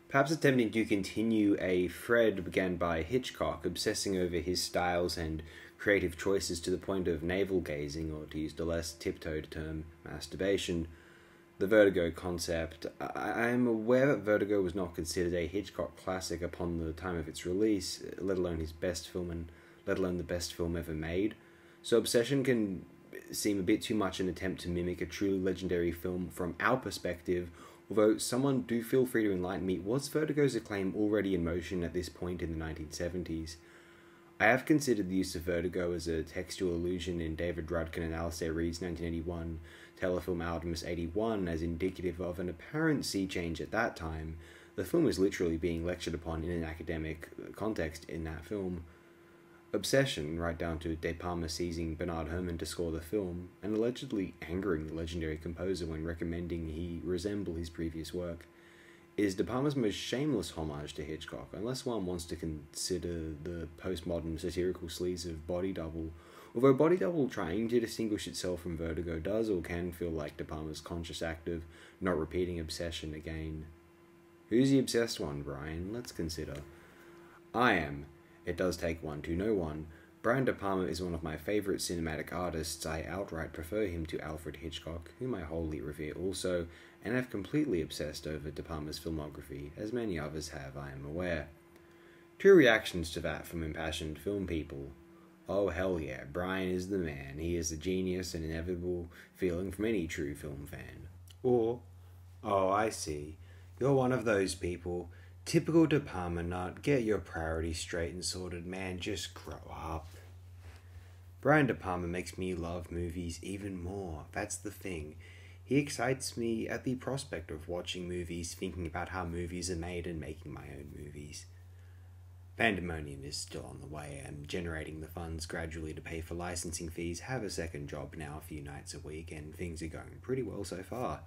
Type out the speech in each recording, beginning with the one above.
Perhaps attempting to continue a thread began by Hitchcock, obsessing over his styles and creative choices to the point of navel-gazing, or to use the less tiptoed term, masturbation. The Vertigo concept. I am aware that Vertigo was not considered a Hitchcock classic upon the time of its release, let alone his best film and let alone the best film ever made. So Obsession can seem a bit too much an attempt to mimic a truly legendary film from our perspective, although someone do feel free to enlighten me, was Vertigo's acclaim already in motion at this point in the 1970s? I have considered the use of vertigo as a textual allusion in David Rudkin and Alistair Reid's 1981 telefilm Artemis 81 as indicative of an apparent sea change at that time. The film was literally being lectured upon in an academic context in that film. Obsession, right down to De Palma seizing Bernard Herrmann to score the film, and allegedly angering the legendary composer when recommending he resemble his previous work, is De Palma's most shameless homage to Hitchcock, unless one wants to consider the postmodern satirical sleaze of Body Double, although Body Double trying to distinguish itself from Vertigo does or can feel like De Palma's conscious act of not repeating Obsession again. Who's the obsessed one, Brian? Let's consider. I am. It does take one to know one. Brian De Palma is one of my favourite cinematic artists. I outright prefer him to Alfred Hitchcock, whom I wholly revere also, and have completely obsessed over De Palma's filmography, as many others have, I am aware. Two reactions to that from impassioned film people. Oh hell yeah, Brian is the man. He is the genius and inevitable feeling from any true film fan. Or, oh I see, you're one of those people. Typical De Palma nut, get your priorities straight and sorted, man, just grow up. Brian De Palma makes me love movies even more, that's the thing. He excites me at the prospect of watching movies, thinking about how movies are made and making my own movies. Pandemonium is still on the way. I'm generating the funds gradually to pay for licensing fees, have a second job now a few nights a week, and things are going pretty well so far.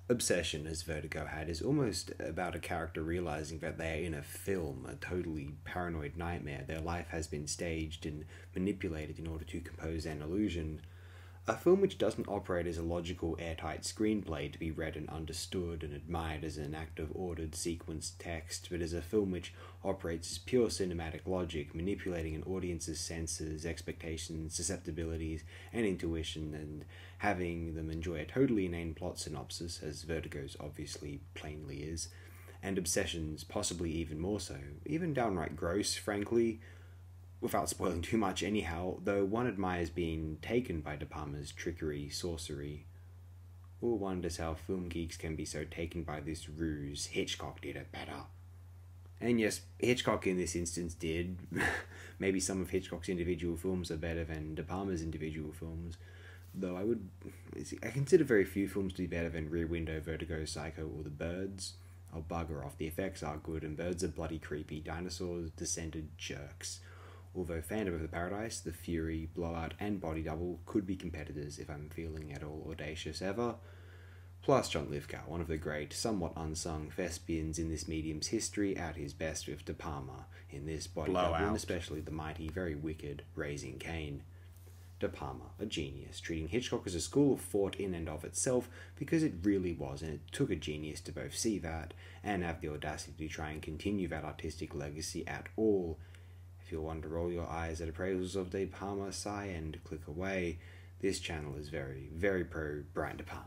Obsession, as Vertigo had, is almost about a character realizing that they are in a film, a totally paranoid nightmare. Their life has been staged and manipulated in order to compose an illusion. A film which doesn't operate as a logical, airtight screenplay to be read and understood and admired as an act of ordered, sequenced text, but as a film which operates as pure cinematic logic, manipulating an audience's senses, expectations, susceptibilities, and intuition, and having them enjoy a totally inane plot synopsis, as Vertigo's obviously plainly is, and Obsession's possibly even more so, even downright gross, frankly, without spoiling too much anyhow, though one admires being taken by De Palma's trickery, sorcery, or wonders how film geeks can be so taken by this ruse. Hitchcock did it better. And yes, Hitchcock in this instance did. Maybe some of Hitchcock's individual films are better than De Palma's individual films, though I consider very few films to be better than Rear Window, Vertigo, Psycho, or The Birds. I'll bugger off, the effects are good and birds are bloody creepy, dinosaurs descended jerks. Although Phantom of the Paradise, The Fury, Blowout, and Body Double could be competitors if I'm feeling at all audacious ever. Plus John Lithgow, one of the great, somewhat unsung thespians in this medium's history, at his best with De Palma in this Body Double, and especially the mighty, very wicked Raising Cain. De Palma, a genius, treating Hitchcock as a school of thought in and of itself, because it really was, and it took a genius to both see that and have the audacity to try and continue that artistic legacy at all. If you'll want to roll your eyes at appraisals of De Palma, sigh and click away. This channel is very, very pro Brian De Palma.